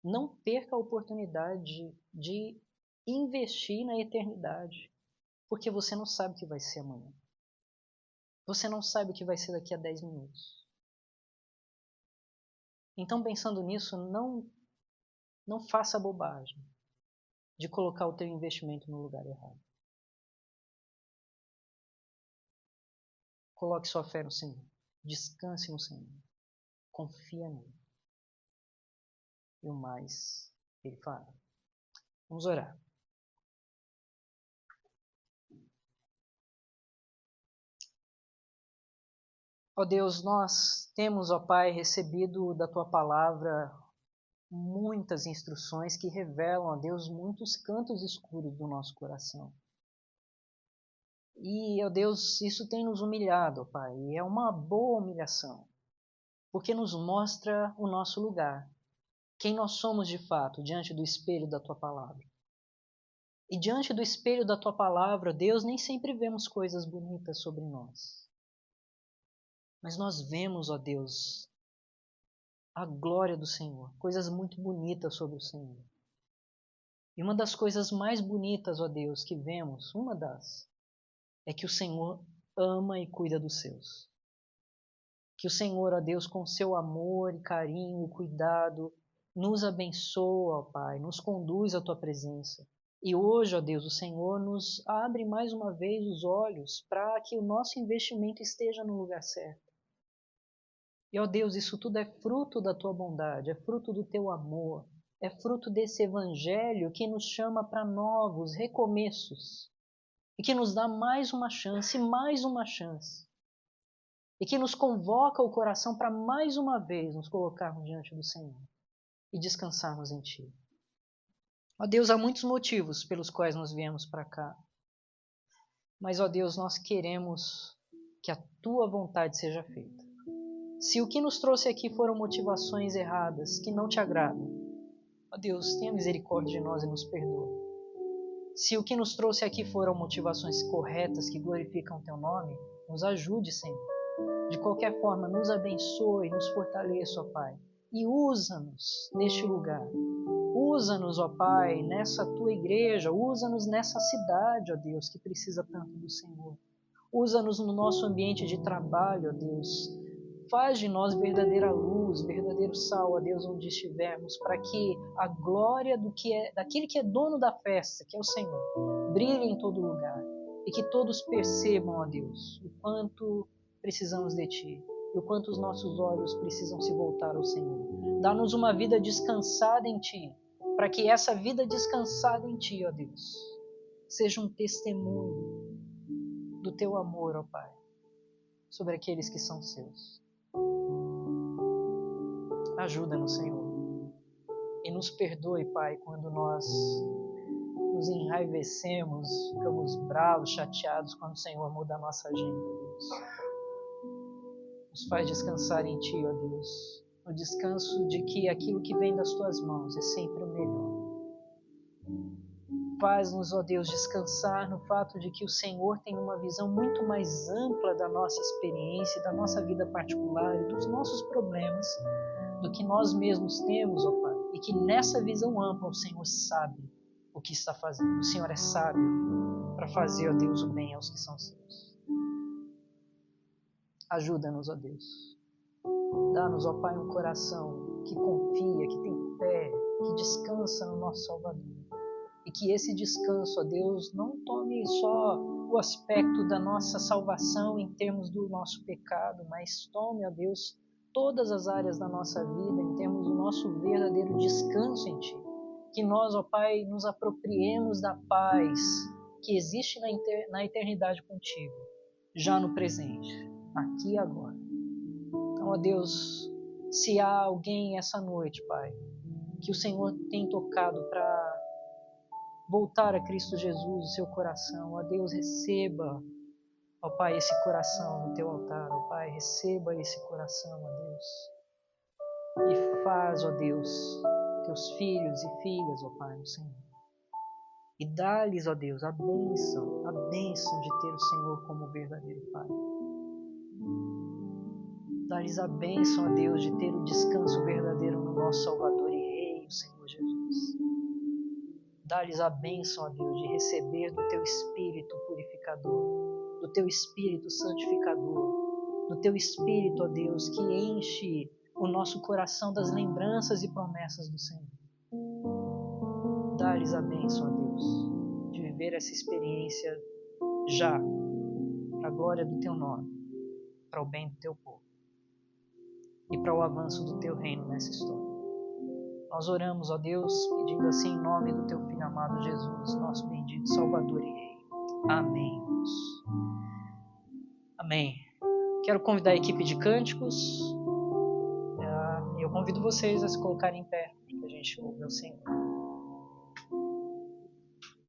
Não perca a oportunidade de investir na eternidade, porque você não sabe o que vai ser amanhã. Você não sabe o que vai ser daqui a 10 minutos. Então, pensando nisso, não faça bobagem de colocar o teu investimento no lugar errado. Coloque sua fé no Senhor. Descanse no Senhor. Confia nele. E o mais ele fará. Vamos orar. Ó Deus, nós temos, ó Pai, recebido da Tua palavra muitas instruções que revelam, ó Deus, muitos cantos escuros do nosso coração. E, ó Deus, isso tem nos humilhado, ó Pai, e é uma boa humilhação, porque nos mostra o nosso lugar. quem nós somos de fato diante do espelho da Tua Palavra. E diante do espelho da Tua Palavra, Deus, nem sempre vemos coisas bonitas sobre nós. Mas nós vemos, ó Deus, a glória do Senhor, coisas muito bonitas sobre o Senhor. E uma das coisas mais bonitas, ó Deus, que vemos, é que o Senhor ama e cuida dos seus. Que o Senhor, ó Deus, com seu amor e carinho e cuidado, nos abençoa, ó Pai, nos conduz à Tua presença. E hoje, ó Deus, o Senhor nos abre mais uma vez os olhos para que o nosso investimento esteja no lugar certo. E, ó Deus, isso tudo é fruto da Tua bondade, é fruto do Teu amor, é fruto desse Evangelho que nos chama para novos recomeços e que nos dá mais uma chance, e que nos convoca o coração para mais uma vez nos colocarmos diante do Senhor e descansarmos em Ti. Ó Deus, há muitos motivos pelos quais nós viemos para cá. Mas, ó Deus, nós queremos que a Tua vontade seja feita. Se o que nos trouxe aqui foram motivações erradas, que não Te agradam, ó Deus, tenha misericórdia de nós e nos perdoe. Se o que nos trouxe aqui foram motivações corretas que glorificam Teu nome, nos ajude, Senhor. De qualquer forma, nos abençoe, nos fortaleça, ó Pai. E usa-nos neste lugar. Usa-nos, ó Pai, nessa Tua igreja. Usa-nos nessa cidade, ó Deus, que precisa tanto do Senhor. Usa-nos no nosso ambiente de trabalho, ó Deus. Faz de nós verdadeira luz, verdadeiro sal, ó Deus, onde estivermos, para que a glória daquele que é dono da festa, que é o Senhor, brilhe em todo lugar. E que todos percebam, ó Deus, o quanto precisamos de Ti e o quanto os nossos olhos precisam se voltar ao Senhor. Dá-nos uma vida descansada em Ti, para que essa vida descansada em Ti, ó Deus, seja um testemunho do Teu amor, ó Pai, sobre aqueles que são Seus. Ajuda-nos, Senhor, e nos perdoe, Pai, quando nós nos enraivecemos, ficamos bravos, chateados quando o Senhor muda a nossa agenda, Deus. Nos faz descansar em Ti, ó Deus, no descanso de que aquilo que vem das Tuas mãos é sempre o melhor. Faz-nos, ó Deus, descansar no fato de que o Senhor tem uma visão muito mais ampla da nossa experiência, da nossa vida particular e dos nossos problemas do que nós mesmos temos, ó Pai. E que nessa visão ampla o Senhor sabe o que está fazendo. O Senhor é sábio para fazer, ó Deus, o bem aos que são seus. Ajuda-nos, ó Deus. Dá-nos, ó Pai, um coração que confia, que tem fé, que descansa no nosso Salvador. E que esse descanso, ó Deus, não tome só o aspecto da nossa salvação em termos do nosso pecado, mas tome, ó Deus, todas as áreas da nossa vida em termos do nosso verdadeiro descanso em Ti. Que nós, ó Pai, nos apropriemos da paz que existe na eternidade contigo, já no presente, aqui e agora. Então, ó Deus, se há alguém essa noite, Pai, que o Senhor tem tocado para voltar a Cristo Jesus, o seu coração, ó Deus, receba, ó Pai, esse coração no Teu altar, ó Pai, receba esse coração, ó Deus. E faz, ó Deus, Teus filhos e filhas, ó Pai, no Senhor. E dá-lhes, ó Deus, a bênção de ter o Senhor como verdadeiro Pai. Dá-lhes a bênção, ó Deus, de ter o descanso verdadeiro no nosso Salvador e Rei, o Senhor Jesus. Dá-lhes a bênção, ó Deus, de receber do Teu Espírito purificador, do Teu Espírito santificador, do Teu Espírito, ó Deus, que enche o nosso coração das lembranças e promessas do Senhor. Dá-lhes a bênção, ó Deus, de viver essa experiência já, para a glória do Teu nome, para o bem do Teu povo e para o avanço do Teu reino nessa história. Nós oramos, ó Deus, pedindo assim em nome do Teu Filho amado Jesus, nosso bendito Salvador e Rei. Amém. Amém. Quero convidar a equipe de cânticos. Eu convido vocês a se colocarem em pé, para que a gente ouve o Senhor.